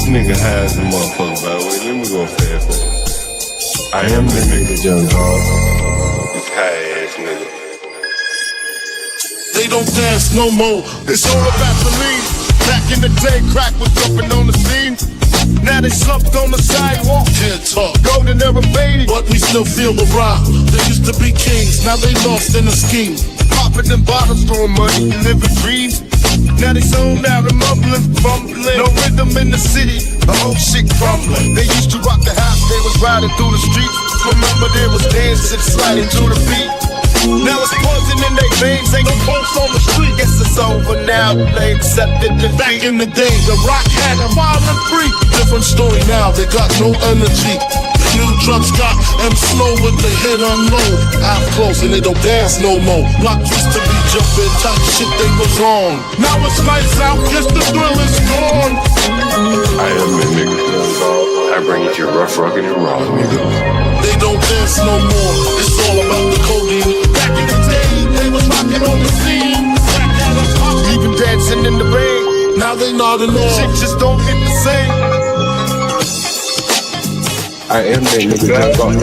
nigga high as a motherfucker, by the way. Let me go fast forward. I am the nigga, young dog. This high ass nigga. They don't dance no more. It's all about the lean. Back in the day, crack was jumping on the scene. Now they slumped on the sidewalk. Can't talk. Golden era baby, but we still feel the rock. They used to be kings, now they lost in a scheme. Popping them bottles, throwing money, living dreams. Now they sold out and mumbling, fumbling. No rhythm in the city, the whole shit crumbling. They used to rock the house, they was riding through the streets. Remember there was dancing, sliding to the beat. Now it's poison in their veins, ain't no pulse on the street. Guess it's over now, they accepted defeat. Back in the day, the rock had a violent freak. Different story now, they got no energy. The new drugs got them slow with the head unload. Eyes closed and they don't dance no more. Block used to be jumping, type shit they was on. Now it's lights out, guess the thrill is gone. I am the nigga, young dog. I bring it to you rough, rugged, and raw, nigga. They don't dance no more, it's all about the codeine. Back in the day, they was rocking on the scene. Even dancing in the rain, now they nodding off. Shit just don't hit the same. I am that nigga, young dog.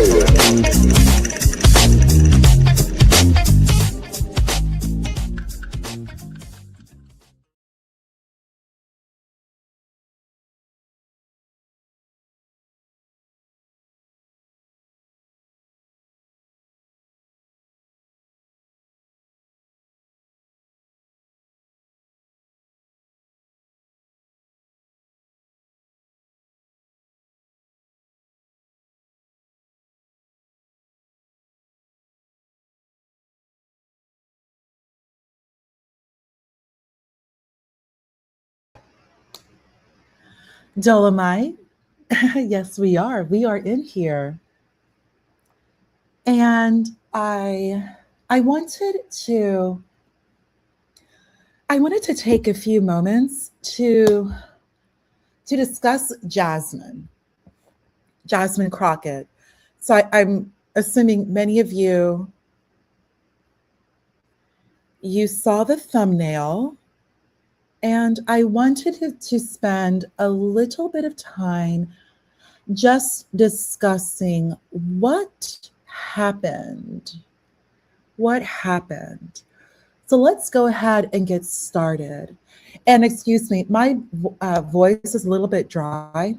Dolomite. Yes, we are. We are in here. And I wanted to take a few moments to discuss Jasmine Crockett. So I'm assuming many of you saw the thumbnail. And I wanted to spend a little bit of time just discussing what happened. What happened? So let's go ahead and get started. And excuse me, my voice is a little bit dry.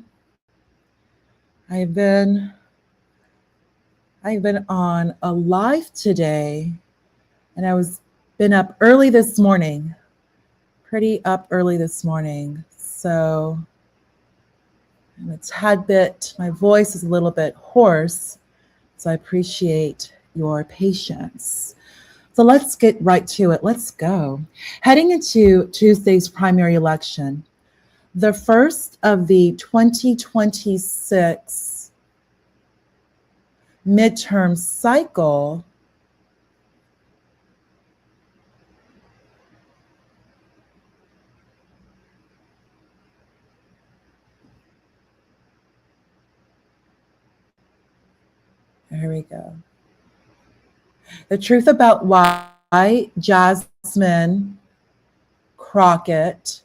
I've been on a live today, and I was been up early this morning. Pretty up early this morning, so I'm a tad bit, my voice is a little bit hoarse, so I appreciate your patience. So let's get right to it. Let's go. Heading into Tuesday's primary election, the first of the 2026 midterm cycle, here we go. The truth about why Jasmine Crockett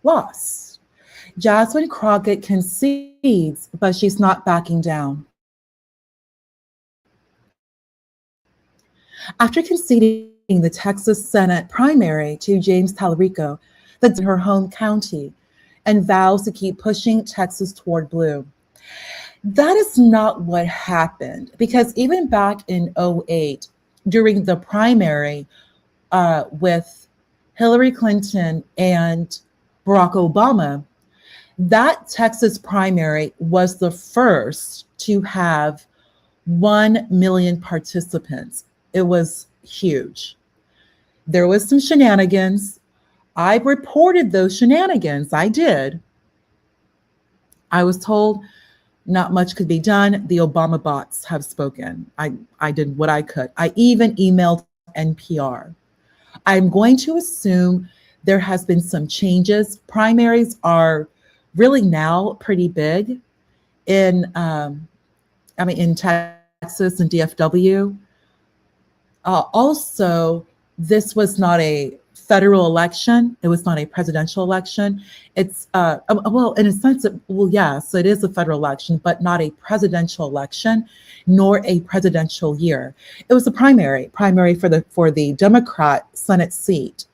lost. Jasmine Crockett concedes, but she's not backing down. After conceding the Texas Senate primary to James Talarico, that's in her home county, and vows to keep pushing Texas toward blue. That is not what happened, because even back in 2008, during the primary with Hillary Clinton and Barack Obama, that Texas primary was the first to have 1 million participants. It was huge. There was some shenanigans. I reported those shenanigans. I did. I was told not much could be done. The Obama bots have spoken. I did what I could. I even emailed NPR. I'm going to assume there has been some changes. Primaries are really now pretty big in Texas and DFW. Also, this was not a federal election. It was not a presidential election. It's well, in a sense, well, yes, it is a federal election, but not a presidential election, nor a presidential year. It was a primary for the Democrat Senate seat.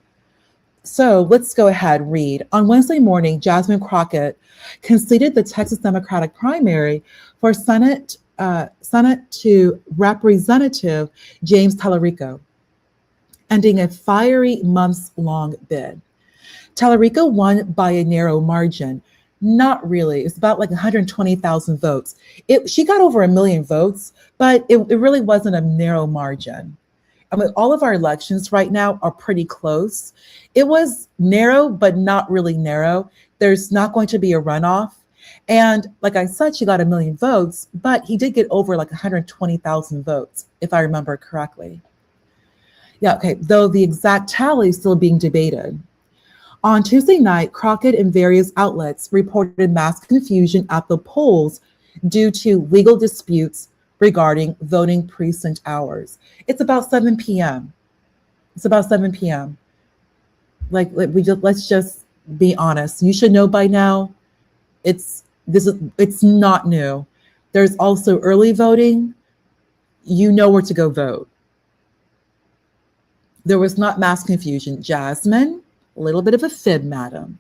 So let's go ahead, read. On Wednesday morning, Jasmine Crockett conceded the Texas Democratic primary for Senate to Representative James Tallarico, ending a fiery months-long bid. Tallarico won by a narrow margin. Not really. It's about like 120,000 votes. She got over 1 million votes, but it really wasn't a narrow margin. I mean, all of our elections right now are pretty close. It was narrow, but not really narrow. There's not going to be a runoff. And like I said, she got 1 million votes, but he did get over like 120,000 votes, if I remember correctly. Yeah, okay, though the exact tally is still being debated. On Tuesday night, Crockett and various outlets reported mass confusion at the polls due to legal disputes regarding voting precinct hours. It's about 7 p.m. It's about 7 p.m. Let's just be honest. You should know by now. It's not new. There's also early voting. You know where to go vote. There was not mass confusion. Jasmine, a little bit of a fib, madam.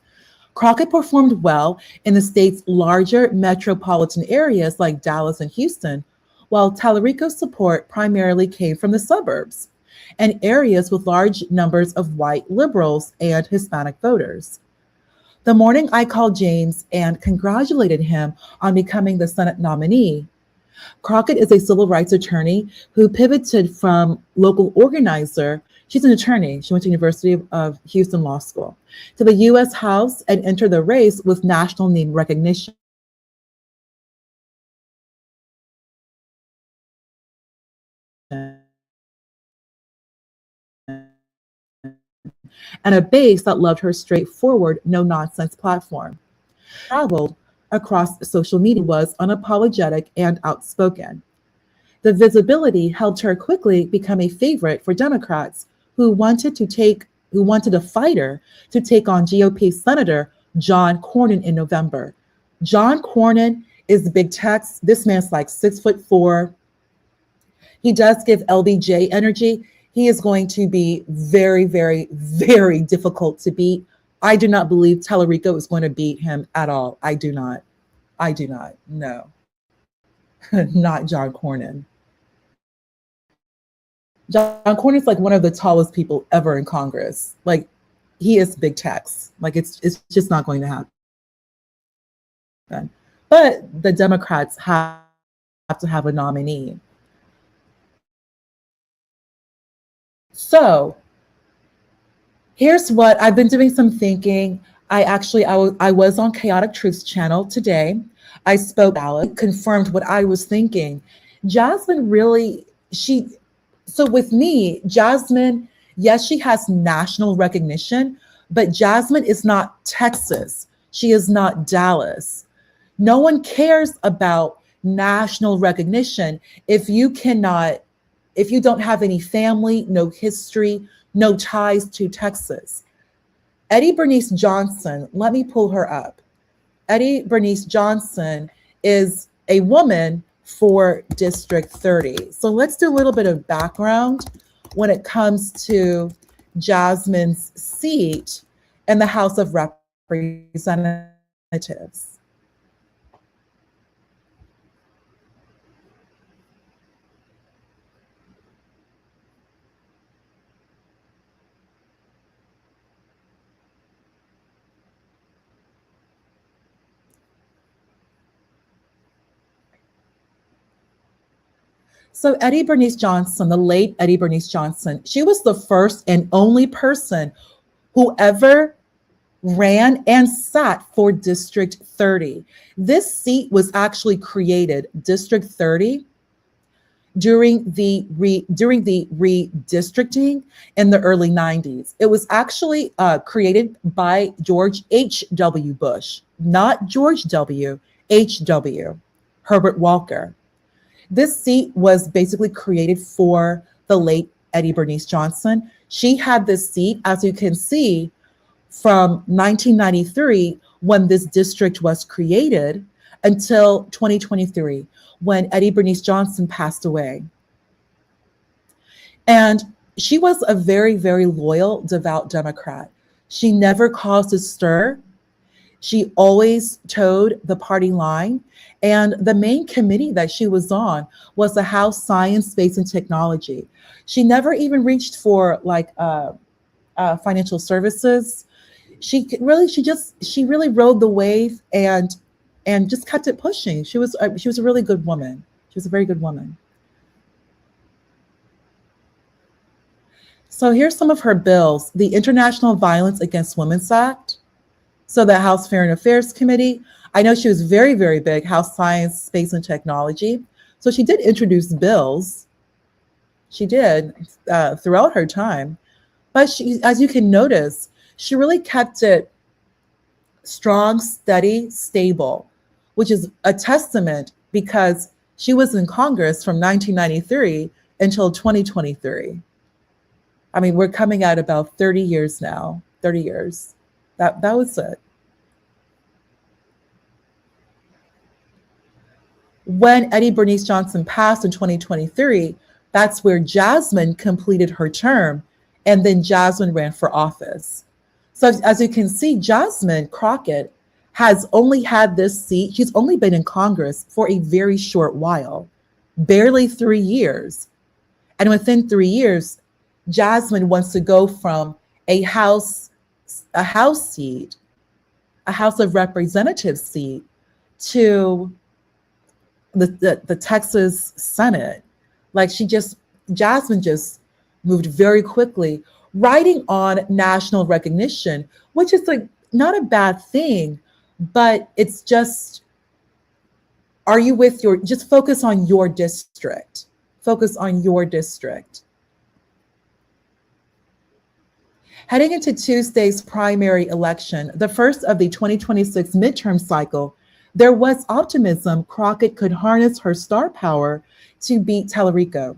Crockett performed well in the state's larger metropolitan areas like Dallas and Houston, while Tallarico's support primarily came from the suburbs and areas with large numbers of white liberals and Hispanic voters. The morning I called James and congratulated him on becoming the Senate nominee. Crockett is a civil rights attorney who pivoted from local organizer. She's an attorney. She went to University of Houston Law School to the U.S. House and entered the race with national name recognition. And a base that loved her straightforward, no-nonsense platform. Traveled across social media, was unapologetic and outspoken. The visibility helped her quickly become a favorite for Democrats who wanted a fighter to take on GOP Senator John Cornyn in November. John Cornyn is big tex. This man's like 6'4". He does give LBJ energy. He is going to be very, very, very difficult to beat. I do not believe Tallarico is going to beat him at all. I do not. No. Not John Cornyn. John Cornyn is like one of the tallest people ever in Congress. Like, he is big tex. Like, it's just not going to happen. But the Democrats have to have a nominee. So here's what I've been doing some thinking. I was on Chaotic Truth's channel today. I spoke out, confirmed what I was thinking. Jasmine really, so with me, Jasmine, yes, she has national recognition, but Jasmine is not Texas. She is not Dallas. No one cares about national recognition if you don't have any family, no history, no ties to Texas. Eddie Bernice Johnson, let me pull her up. Eddie Bernice Johnson is a woman for District 30. So let's do a little bit of background when it comes to Jasmine's seat in the House of Representatives. So Eddie Bernice Johnson, the late Eddie Bernice Johnson, she was the first and only person who ever ran and sat for District 30. This seat was actually created, District 30, during the redistricting in the early 90s. It was actually created by George H.W. Bush, not George W., H.W., Herbert Walker. This seat was basically created for the late Eddie Bernice Johnson. She had this seat, as you can see, from 1993, when this district was created, until 2023, when Eddie Bernice Johnson passed away. And she was a very, very loyal, devout Democrat. She never caused a stir. She always towed the party line. And the main committee that she was on was the House Science, Space, and Technology. She never even reached for financial services. She really rode the wave and just kept it pushing. She was a really good woman. She was a very good woman. So here's some of her bills: the International Violence Against Women's Act. So the House Foreign Affairs Committee. I know she was very, very big, House Science, Space, and Technology. So she did introduce bills. She did throughout her time. But she, as you can notice, she really kept it strong, steady, stable, which is a testament because she was in Congress from 1993 until 2023. I mean, we're coming at about 30 years now, 30 years. That was it. When Eddie Bernice Johnson passed in 2023, that's where Jasmine completed her term, and then Jasmine ran for office. So as you can see, Jasmine Crockett has only had this seat. She's only been in Congress for a very short while, barely 3 years. And within 3 years, Jasmine wants to go from a House seat, a House of Representatives seat, to the Texas Senate. Like Jasmine just moved very quickly, riding on national recognition, which is not a bad thing, but it's just, just focus on your district. Focus on your district. Heading into Tuesday's primary election, the first of the 2026 midterm cycle, there was optimism Crockett could harness her star power to beat Tallarico,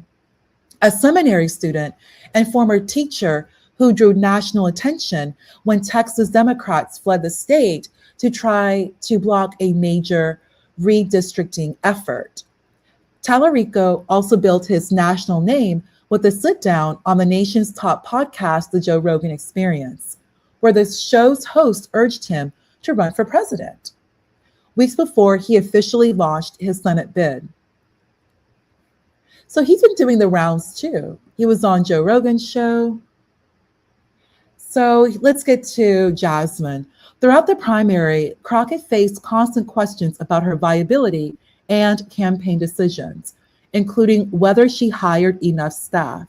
a seminary student and former teacher who drew national attention when Texas Democrats fled the state to try to block a major redistricting effort. Tallarico also built his national name with a sit-down on the nation's top podcast, The Joe Rogan Experience, where the show's host urged him to run for president, weeks before he officially launched his Senate bid. So he's been doing the rounds too. He was on Joe Rogan's show. So let's get to Jasmine. Throughout the primary, Crockett faced constant questions about her viability and campaign decisions, including whether she hired enough staff.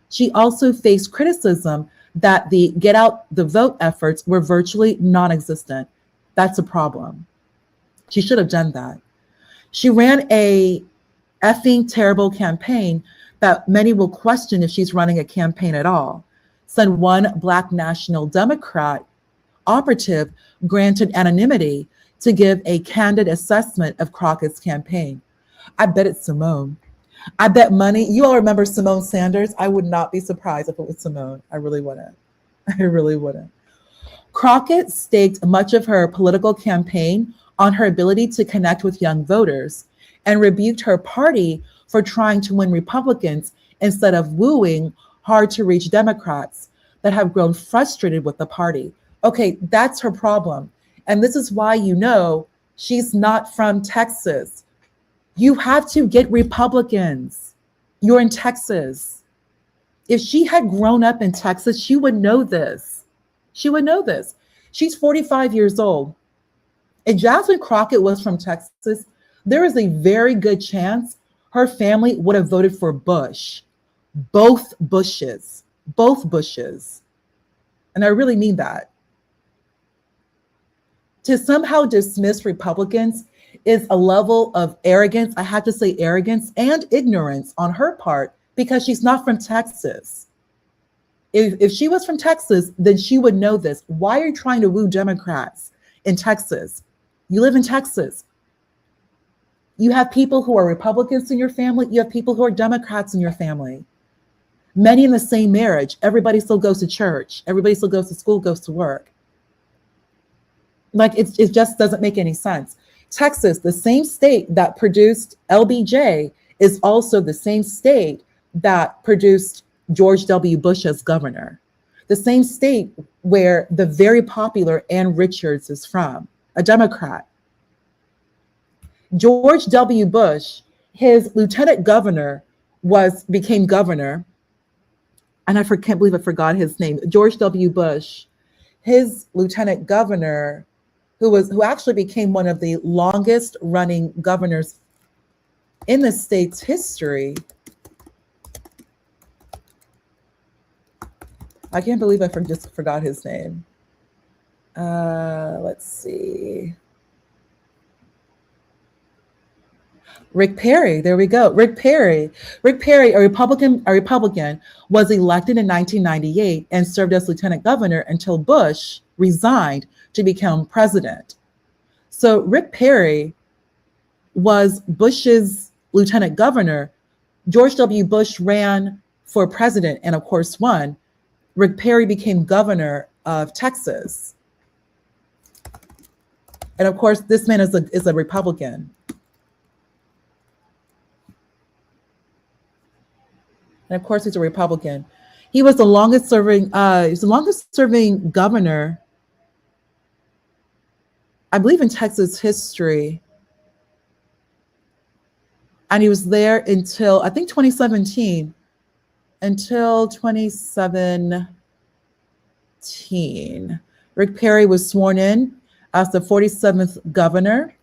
She also faced criticism that the get out the vote efforts were virtually non-existent. That's a problem. She should have done that. She ran a effing terrible campaign that many will question if she's running a campaign at all, said one Black National Democrat operative granted anonymity to give a candid assessment of Crockett's campaign. I bet it's Simone. I bet money. You all remember Simone Sanders? I would not be surprised if it was Simone. I really wouldn't. I really wouldn't. Crockett staked much of her political campaign on her ability to connect with young voters and rebuked her party for trying to win Republicans instead of wooing hard-to-reach Democrats that have grown frustrated with the party. Okay, that's her problem. And this is why she's not from Texas. You have to get Republicans. You're in Texas. If she had grown up in Texas, she would know this. She would know this. She's 45 years old. If Jasmine Crockett was from Texas, there is a very good chance her family would have voted for Bush. Both Bushes. And I really mean that. To somehow dismiss Republicans is a level of arrogance, I have to say arrogance and ignorance on her part, because she's not from Texas. If she was from Texas, then she would know this. Why are you trying to woo Democrats in Texas? You live in Texas. You have people who are Republicans in your family. You have people who are Democrats in your family. Many in the same marriage. Everybody still goes to church. Everybody still goes to school, goes to work. Like it just doesn't make any sense. Texas, the same state that produced LBJ, is also the same state that produced George W. Bush as governor. The same state where the very popular Ann Richards is from, a Democrat. George W. Bush, his lieutenant governor became governor, and can't believe I forgot his name. George W. Bush, his lieutenant governor, who actually became one of the longest running governors in the state's history. I can't believe I just forgot his name. Let's see. Rick Perry, there we go. Rick Perry, a Republican, was elected in 1998 and served as lieutenant governor until Bush resigned to become president. So Rick Perry was Bush's lieutenant governor. George W. Bush ran for president and of course won. Rick Perry became governor of Texas. And of course, this man is a Republican. And of course, he's a Republican. He was the longest serving governor, I believe, in Texas history. And he was there until, I think, 2017. Until 2017. Rick Perry was sworn in as the 47th governor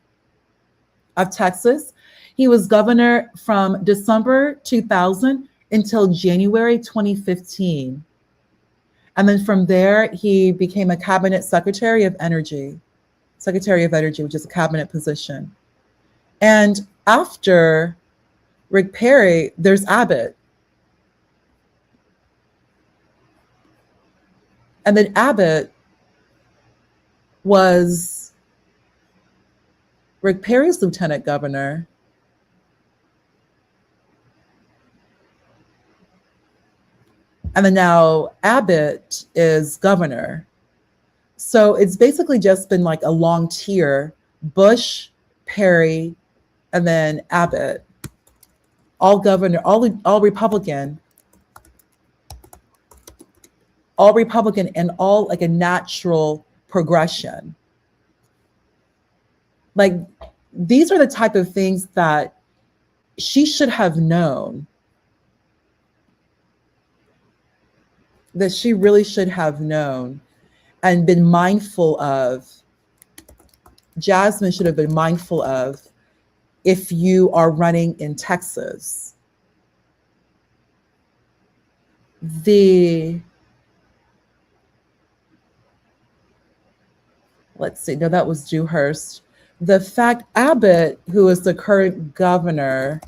of Texas. He was governor from December 2000 until January 2015. And then from there, he became a cabinet secretary of energy, which is a cabinet position. And after Rick Perry, there's Abbott. And then Abbott was Rick Perry's lieutenant governor. And then now Abbott is governor. So it's basically just been like a long tier: Bush, Perry, and then Abbott. All governor, all Republican. All Republican and all like a natural progression. Like, these are the type of things that she should have known. That she really should have known and been mindful of. Jasmine should have been mindful of if you are running in Texas. Let's see, no, that was Dewhurst. The fact Abbott, who is the current governor,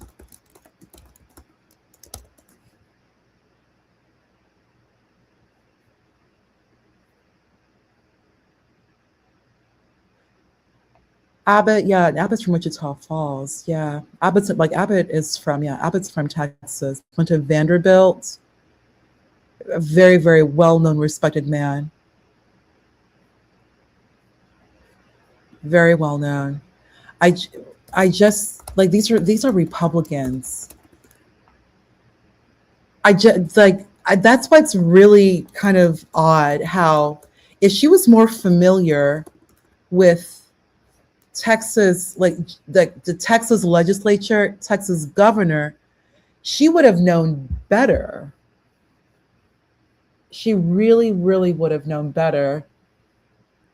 Abbott's from Wichita Falls. Yeah, Abbott's from Texas. Went to Vanderbilt. A very, very well-known, respected man. Very well known. I just like these are Republicans. That's why it's really kind of odd how, if she was more familiar with Texas, like the Texas legislature, Texas governor, she would have known better. She really, really would have known better.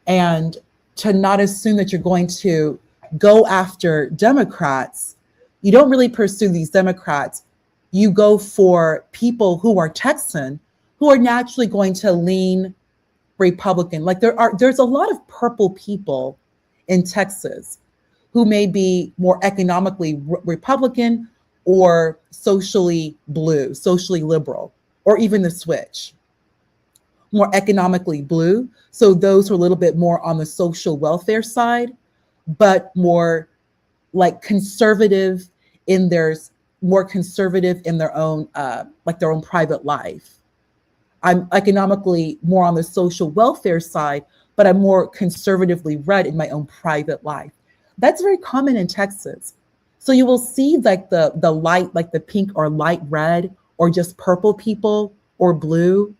And to not assume that you're going to go after Democrats. You don't really pursue these Democrats. You go for people who are Texan, who are naturally going to lean Republican. Like there's a lot of purple people in Texas who may be more economically Republican or socially blue, socially liberal, or even the switch. More economically blue. So those who are a little bit more on the social welfare side, but more like conservative in their more conservative in their own like their own private life. I'm economically more on the social welfare side, but I'm more conservatively read in my own private life. That's very common in Texas. So you will see like the light, like the pink or light red or just purple people or blue.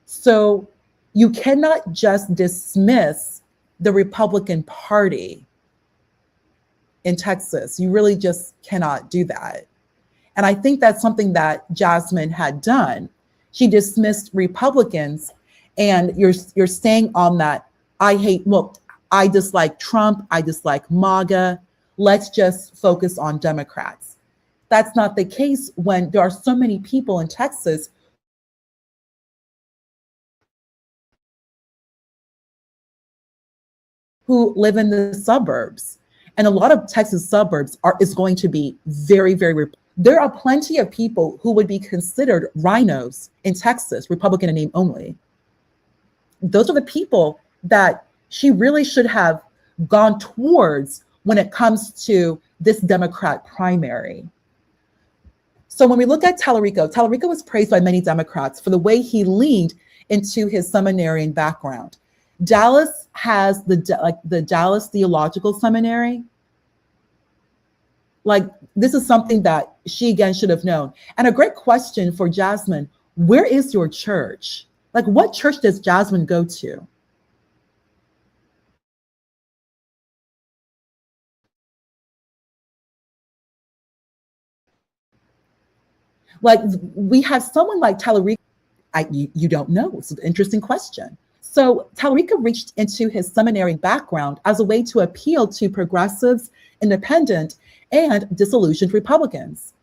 So you cannot just dismiss the Republican Party in Texas. You really just cannot do that. And I think that's something that Jasmine had done. She dismissed Republicans, and you're staying on that. I dislike Trump, I dislike MAGA. Let's just focus on Democrats. That's not the case when there are so many people in Texas who live in the suburbs. And a lot of Texas suburbs is going to be very, very. There are plenty of people who would be considered rhinos in Texas, Republican in name only. Those are the people that she really should have gone towards when it comes to this Democrat primary. So when we look at Tallarico was praised by many Democrats for the way he leaned into his seminarian background. Dallas has the Dallas Theological Seminary. Like, this is something that she again should have known. And a great question for Jasmine, where is your church? Like, what church does Jasmine go to? Like, we have someone like Tallarico. You don't know. It's an interesting question. So Tallarico reached into his seminary background as a way to appeal to progressives, independent, and disillusioned Republicans.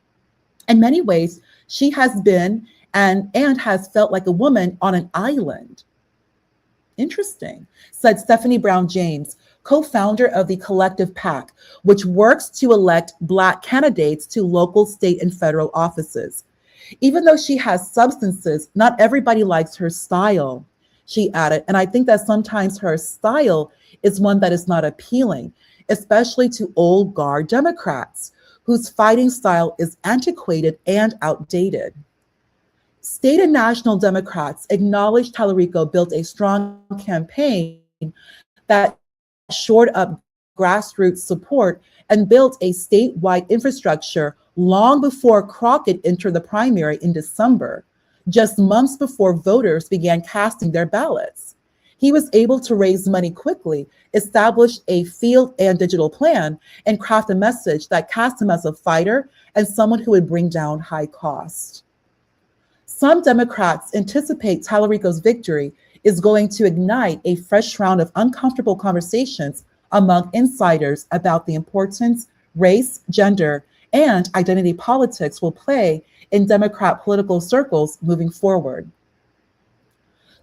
In many ways, she has been and has felt like a woman on an island. Interesting, said Stephanie Brown James, co-founder of the Collective PAC, which works to elect Black candidates to local, state, and federal offices. Even though she has substances, not everybody likes her style, she added. And I think that sometimes her style is one that is not appealing, especially to old guard Democrats whose fighting style is antiquated and outdated. State and national Democrats acknowledged Tallarico built a strong campaign that shored up grassroots support and built a statewide infrastructure long before Crockett entered the primary in December, just months before voters began casting their ballots. He was able to raise money quickly, establish a field and digital plan, and craft a message that cast him as a fighter and someone who would bring down high cost. Some Democrats anticipate Tallarico's victory is going to ignite a fresh round of uncomfortable conversations among insiders about the importance race, gender, and identity politics will play in Democrat political circles moving forward.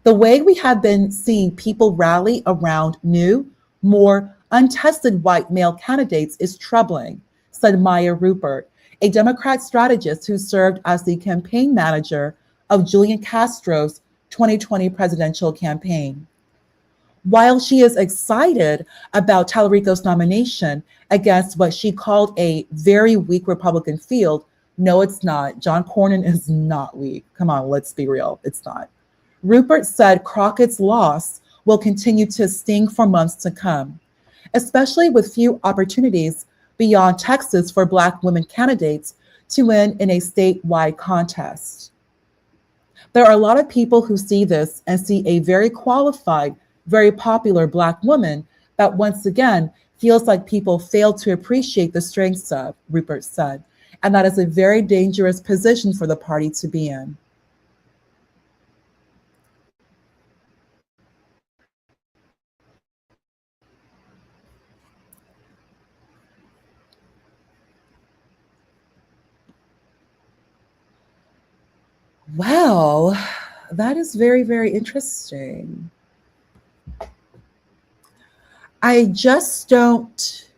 The way we have been seeing people rally around new, more untested white male candidates is troubling, said Maya Rupert, a Democrat strategist who served as the campaign manager of Julian Castro's 2020 presidential campaign. While she is excited about Tallarico's nomination against what she called a very weak Republican field, no, it's not. John Cornyn is not weak. Come on, let's be real. It's not. Rupert said Crockett's loss will continue to sting for months to come, especially with few opportunities beyond Texas for Black women candidates to win in a statewide contest. There are a lot of people who see this and see a very qualified, very popular Black woman that once again feels like people fail to appreciate the strengths of, Rupert said, and that is a very dangerous position for the party to be in. Well, that is very, very interesting. I just don't.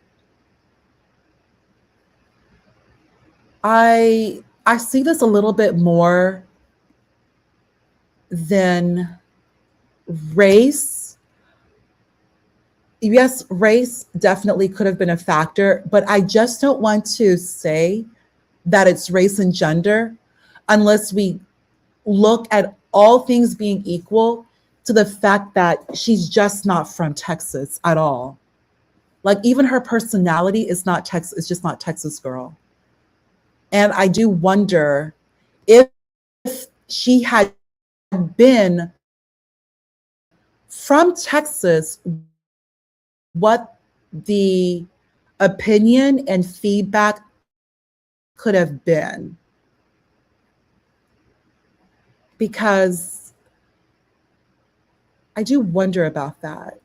I see this a little bit more than race. Yes, race definitely could have been a factor, but I just don't want to say that it's race and gender unless we look at all things being equal to the fact that she's just not from Texas at all. Like even her personality is not Texas, it's just not Texas girl. And I do wonder if she had been from Texas, what the opinion and feedback could have been. Because I do wonder about that.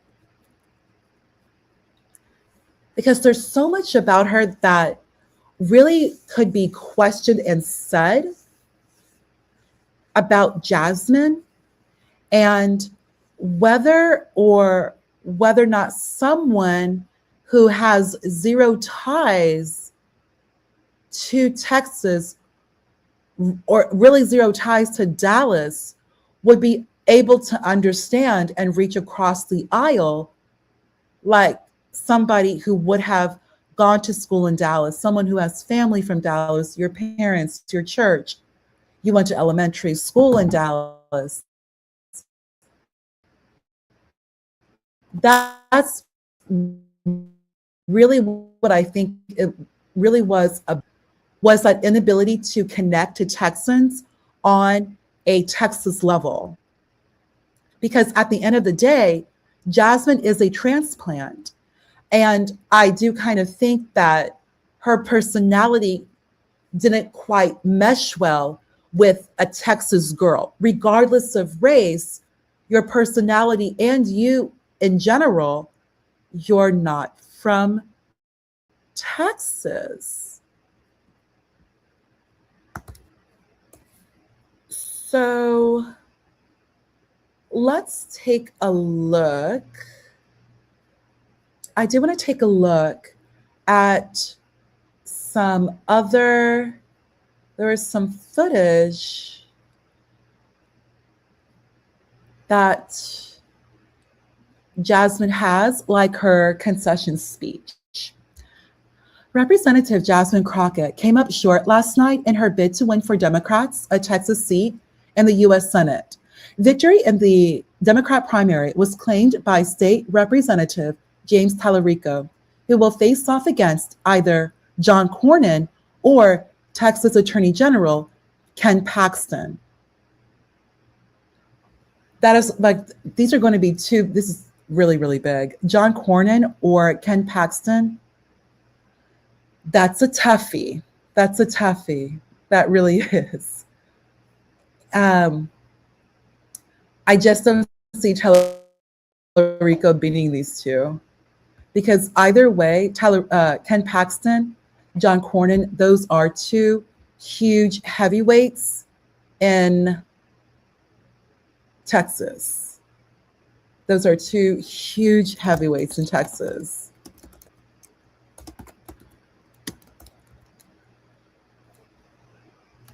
Because there's so much about her that really could be questioned and said about Jasmine, and whether or not someone who has zero ties to Texas, or really zero ties to Dallas, would be able to understand and reach across the aisle like somebody who would have gone to school in Dallas, someone who has family from Dallas, your parents, your church, you went to elementary school in Dallas. That's really what I think it really was that inability to connect to Texans on a Texas level. Because at the end of the day, Jasmine is a transplant. And I do kind of think that her personality didn't quite mesh well with a Texas girl. Regardless of race, your personality and you in general, you're not from Texas. So let's take a look. I do want to take a look at there is some footage that Jasmine has, like her concession speech. Representative Jasmine Crockett came up short last night in her bid to win for Democrats a Texas seat in the U.S. Senate. Victory in the Democrat primary was claimed by State Representative James Tallarico, who will face off against either John Cornyn or Texas Attorney General Ken Paxton. That is like, these are going to be two, this is really, really big. John Cornyn or Ken Paxton, that's a toughie. That's a toughie. That really is. I just don't see Tallarico beating these two. Because either way, Ken Paxton, John Cornyn, those are two huge heavyweights in Texas. Those are two huge heavyweights in Texas.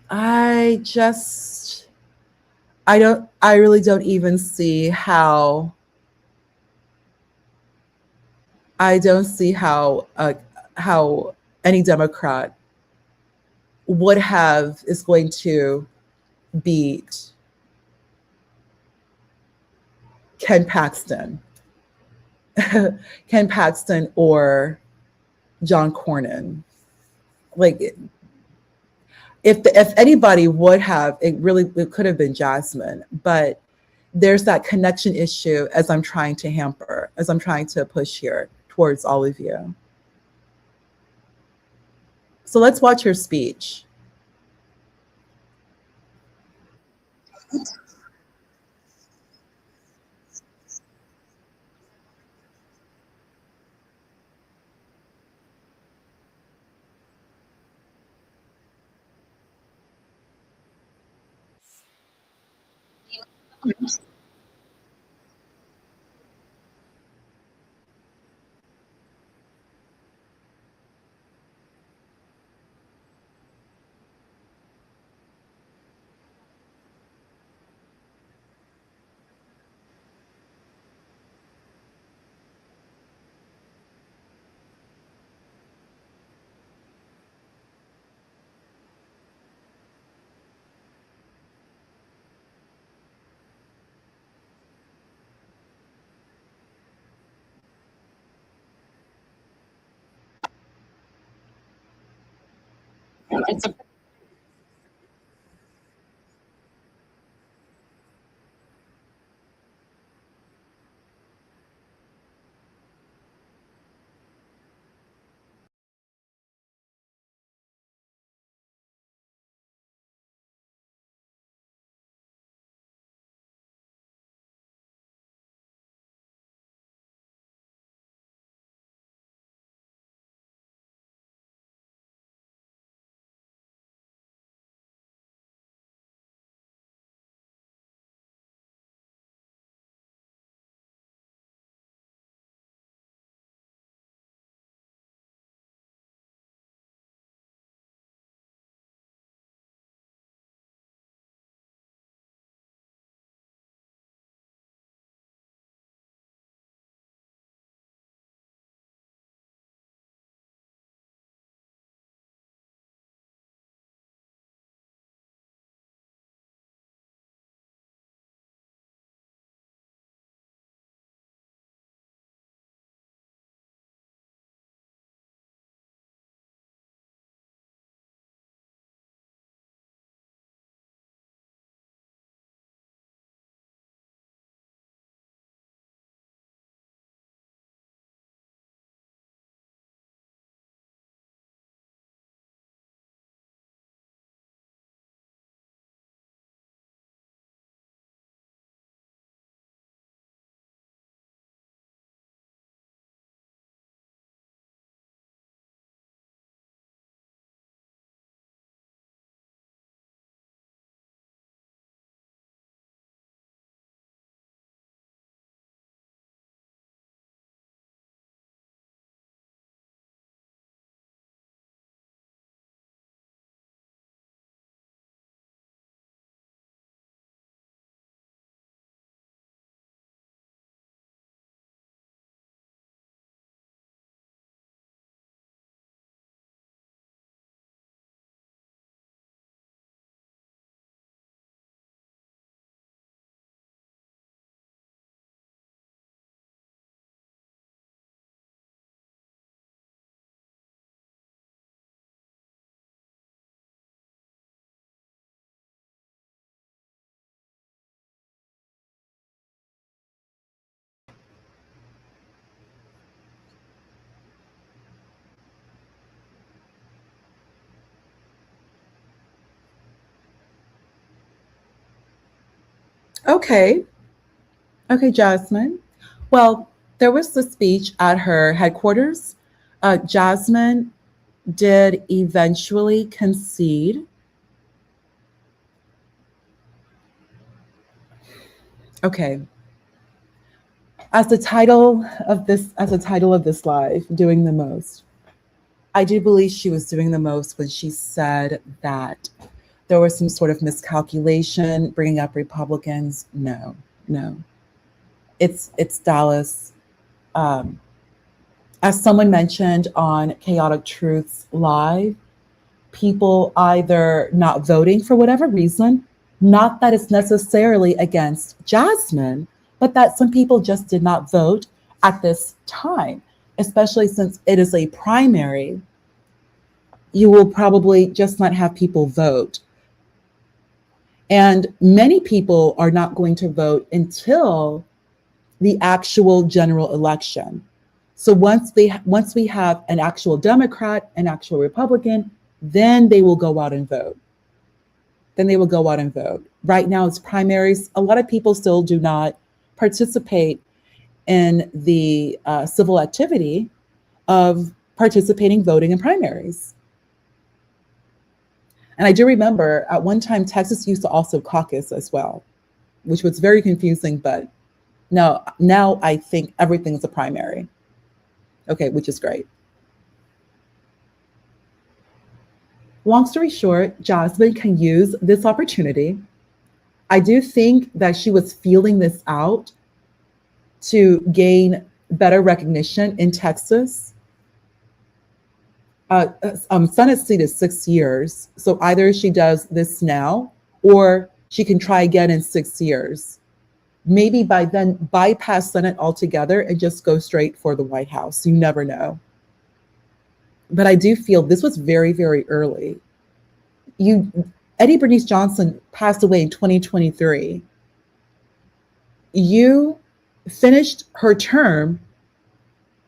I really don't even see how how any Democrat is going to beat Ken Paxton, Ken Paxton or John Cornyn. Like, if anybody would have, it could have been Jasmine, but there's that connection issue as I'm trying to push here towards all of you. So let's watch her speech. Okay. Okay, Jasmine. Well, there was the speech at her headquarters. Jasmine did eventually concede. Okay. As the title of this live, doing the most. I do believe she was doing the most when she said that there was some sort of miscalculation bringing up Republicans. No, no. It's Dallas. Um, as someone mentioned on Chaotic Truths Live, people either not voting for whatever reason, not that it's necessarily against Jasmine, but that some people just did not vote at this time, especially since it is a primary. You will probably just not have people vote. And many people are not going to vote until the actual general election. So once we have an actual Democrat, an actual Republican, then they will go out and vote. Then they will go out and vote. Right now it's primaries. A lot of people still do not participate in the civil activity of participating, voting in primaries. And I do remember at one time Texas used to also caucus as well, which was very confusing, but no, now I think everything's a primary. Okay, which is great. Long story short, Jasmine can use this opportunity. I do think that she was feeling this out to gain better recognition in Texas. Senate seat is 6 years. So either she does this now or she can try again in 6 years. Maybe by then bypass Senate altogether and just go straight for the White House. You never know. But I do feel this was very, very early. Eddie Bernice Johnson passed away in 2023. You finished her term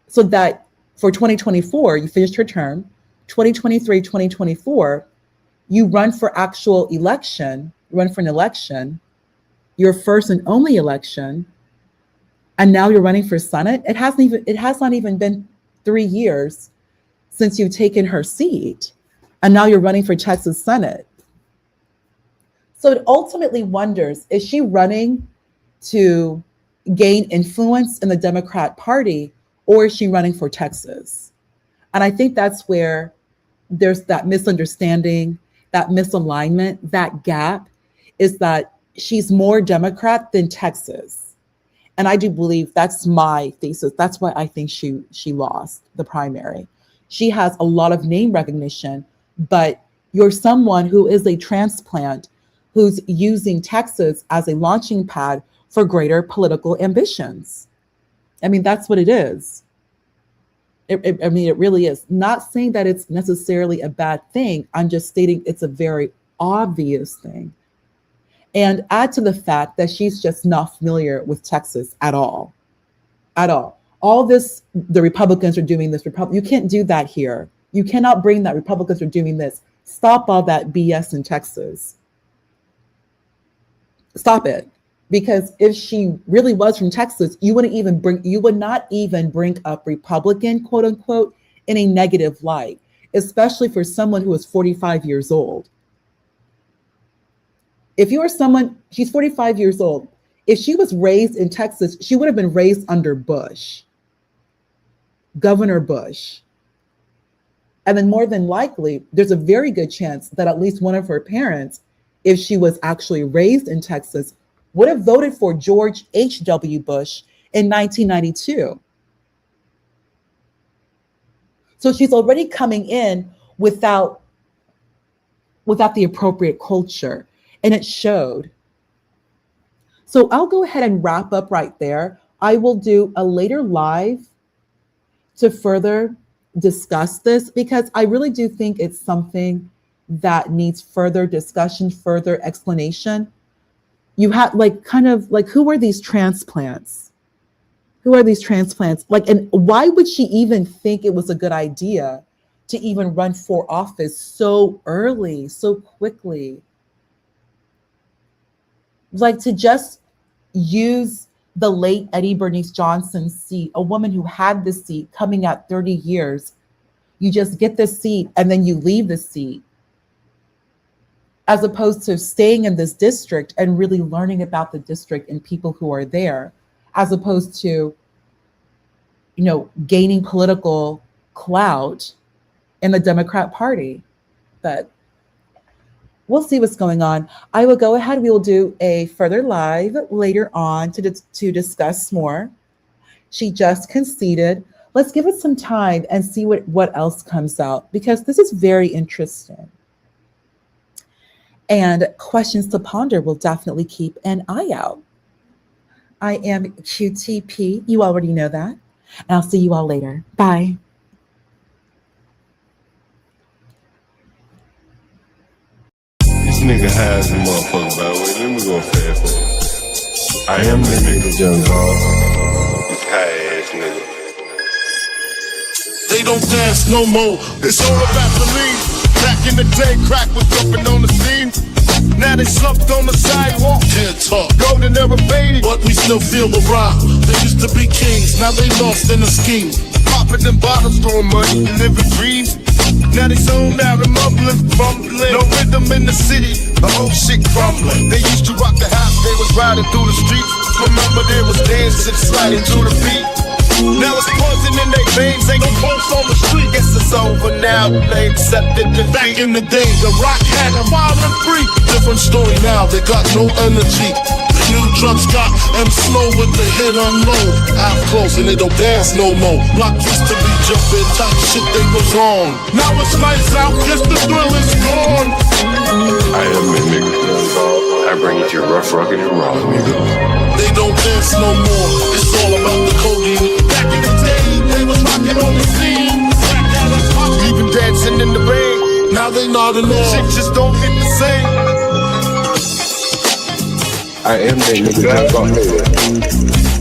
so that for 2024, you finished her term, 2023, 2024, you run for actual election, run for an election, your first and only election, and now you're running for Senate. It has not even been 3 years since you've taken her seat, and now you're running for Texas Senate. So it ultimately wonders, is she running to gain influence in the Democrat Party, or is she running for Texas? And I think that's where there's that misunderstanding, that misalignment, that gap, is that she's more Democrat than Texas. And I do believe that's my thesis. That's why I think she lost the primary. She has a lot of name recognition, but you're someone who is a transplant who's using Texas as a launching pad for greater political ambitions. I mean, that's what it is. It really is. Not saying that it's necessarily a bad thing. I'm just stating it's a very obvious thing. And add to the fact that she's just not familiar with Texas at all. At all. All this, the Republicans are doing this. You can't do that here. You cannot bring that Republicans are doing this. Stop all that BS in Texas. Stop it. Because if she really was from Texas, you would not even bring up Republican, quote unquote, in a negative light, especially for someone who is 45 years old. If you are someone, she's 45 years old. If she was raised in Texas, she would have been raised under Bush, Governor Bush. And then more than likely, there's a very good chance that at least one of her parents, if she was actually raised in Texas, would have voted for George H.W. Bush in 1992. So she's already coming in without the appropriate culture, and it showed. So I'll go ahead and wrap up right there. I will do a later live to further discuss this, because I really do think it's something that needs further discussion, further explanation. You have who are these transplants? Who are these transplants? And why would she even think it was a good idea to even run for office so early, so quickly? To just use the late Eddie Bernice Johnson's seat, a woman who had the seat coming at 30 years. You just get the seat and then you leave the seat, as opposed to staying in this district and really learning about the district and people who are there, as opposed to, gaining political clout in the Democrat Party. But we'll see what's going on. I will go ahead. We will do a further live later on to discuss more. She just conceded. Let's give it some time and see what else comes out, because this is very interesting. And questions to ponder will definitely keep an eye out. I am QTP. You already know that. And I'll see you all later. Bye. This nigga has a motherfucker, by the way. Let me go fast forward. I am the nigga, Young Galt. This high ass nigga. They don't dance no more. It's all about belief. Back in the day, crack was jumping on the scene. Now they slumped on the sidewalk. Can't talk. Golden era baby, but we still feel the rock. They used to be kings, now they lost in the scheme. Popping them bottles, throwing money, and living dreams. Now they zoned out and mumbling, fumbling. No rhythm in the city, the whole shit crumbling. They used to rock the house, they was riding through the streets. Remember there was dancing, sliding to the beat. Now it's poison in their veins, ain't no pulse on the street. Guess it's over now, they accepted defeat. Back in the day, the rock had a wild and free. Different story now, they got no energy. The new drugs got them slow with the hit unload. Out close and they don't dance no more. Block used to be jumping, top shit they was on. Now it's lights out, guess the thrill is gone. I am the nigga, Young Galt. I bring it to you rough, rugged, and raw, nigga. They don't dance no more, it's all about the codeine. Back in the day, they was rocking on the scene. Even dancing in the rain, now they nodding off. Shit just don't get I am that nigga. Just go ahead.